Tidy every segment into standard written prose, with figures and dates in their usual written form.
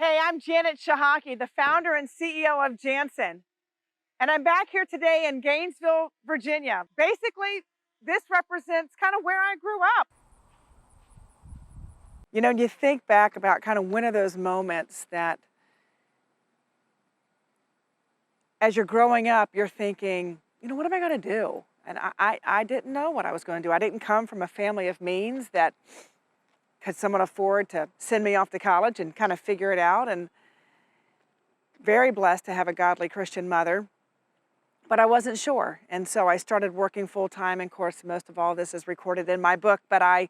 Hey, I'm Janet Shahaki, the founder and CEO of Jansen. And I'm back here today in Gainesville, Virginia. Basically, this represents kind of where I grew up. You know, and you think back about kind of one of those moments that as you're growing up, you're thinking, you know, what am I going to do? And I didn't know what I was going to do. I didn't come from a family of means that could someone afford to send me off to college and kind of figure it out. And very blessed to have a godly Christian mother, but I wasn't sure. And so I started working full time. And of course, most of all this is recorded in my book, but I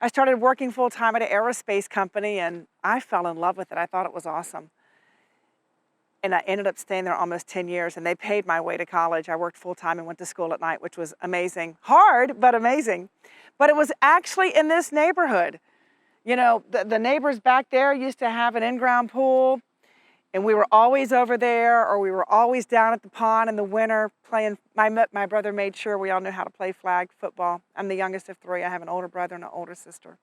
started working full time at an aerospace company and I fell in love with it. I thought it was awesome. And I ended up staying there almost 10 years and they paid my way to college. I worked full time and went to school at night, which was amazing. Hard, but amazing. But it was actually in this neighborhood. You know, the neighbors back there used to have an in-ground pool. And we were always over there, or we were always down at the pond in the winter playing. My brother made sure we all knew how to play flag football. I'm the youngest of three. I have an older brother and an older sister.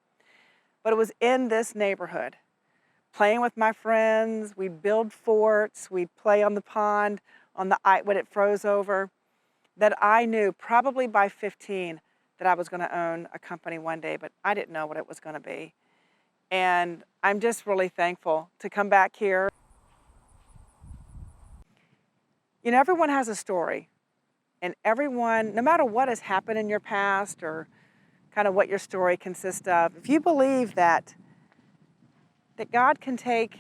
But it was in this neighborhood, playing with my friends. We'd build forts. We'd play on the pond on the ice when it froze over, that I knew probably by 15 that I was going to own a company one day, but I didn't know what it was going to be. And I'm just really thankful to come back here. You know, everyone has a story, and everyone, no matter what has happened in your past or kind of what your story consists of, if you believe that God can take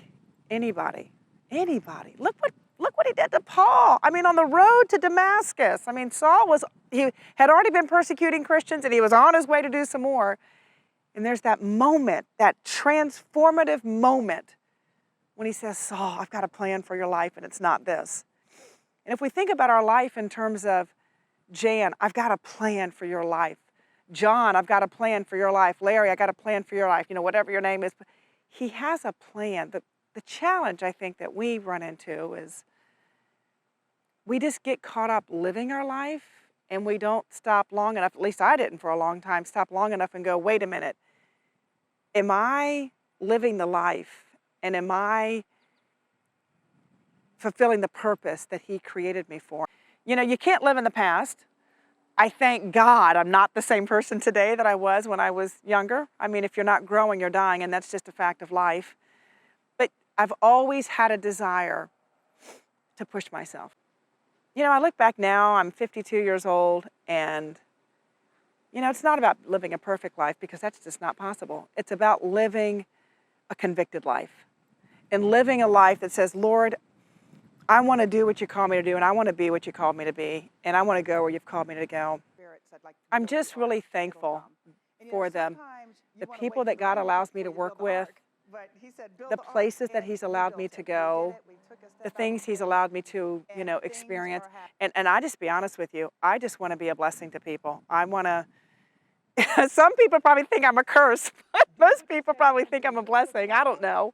anybody, look what he did to Paul. I mean, on the road to Damascus. I mean, he had already been persecuting Christians, and he was on his way to do some more. And there's that moment, that transformative moment when he says, Saul, I've got a plan for your life, and it's not this. And if we think about our life in terms of Jan, I've got a plan for your life. John, I've got a plan for your life. Larry, I got a plan for your life. You know, whatever your name is. He has a plan. The challenge I think that we run into is we just get caught up living our life and we don't stop long enough, at least I didn't for a long time, stop long enough and go, wait a minute. Am I living the life and am I fulfilling the purpose that he created me for? You know, you can't live in the past. I thank God I'm not the same person today that I was when I was younger. I mean, if you're not growing, you're dying, and that's just a fact of life. But I've always had a desire to push myself. You know, I look back now, I'm 52 years old, and, you know, it's not about living a perfect life because that's just not possible. It's about living a convicted life and living a life that says, Lord, I want to do what you call me to do, and I want to be what you called me to be, and I want to go where you've called me to go. I'm just really thankful for the people that God allows me to work with, the places that he's allowed me to go, the things he's allowed me to, you know, experience. And I just be honest with you, I just want to be a blessing to people. I want to, some people probably think I'm a curse, but most people probably think I'm a blessing. I don't know.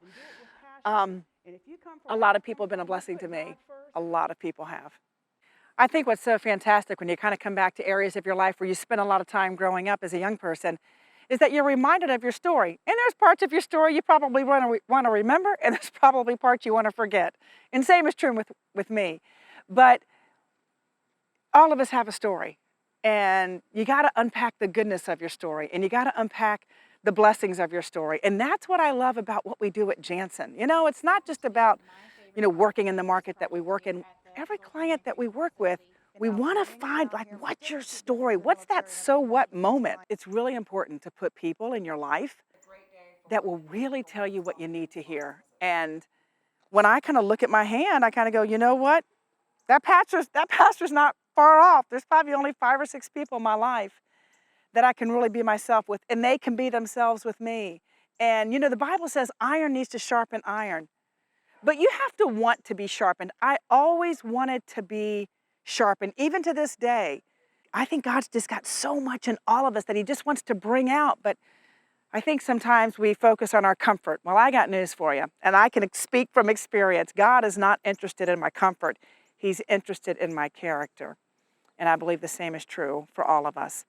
A lot of people have been a blessing to me. A lot of people have. I think what's so fantastic when you kind of come back to areas of your life where you spent a lot of time growing up as a young person is that you're reminded of your story. And there's parts of your story you probably want to remember, and there's probably parts you want to forget. And same is true with me. But all of us have a story. And you got to unpack the goodness of your story, and you got to unpack the blessings of your story. And that's what I love about what we do at Jansen. You know, it's not just about, you know, working in the market that we work in. Every client that we work with, we want to find, like, what's your story? What's that so what moment? It's really important to put people in your life that will really tell you what you need to hear. And when I kind of look at my hand, I kind of go, you know what? That pastor's not far off. There's probably only 5 or 6 people in my life that I can really be myself with, and they can be themselves with me. And, you know, the Bible says iron needs to sharpen iron. But you have to want to be sharpened. I always wanted to be sharpened, even to this day. I think God's just got so much in all of us that he just wants to bring out. But I think sometimes we focus on our comfort. Well, I got news for you, and I can speak from experience. God is not interested in my comfort. He's interested in my character. And I believe the same is true for all of us.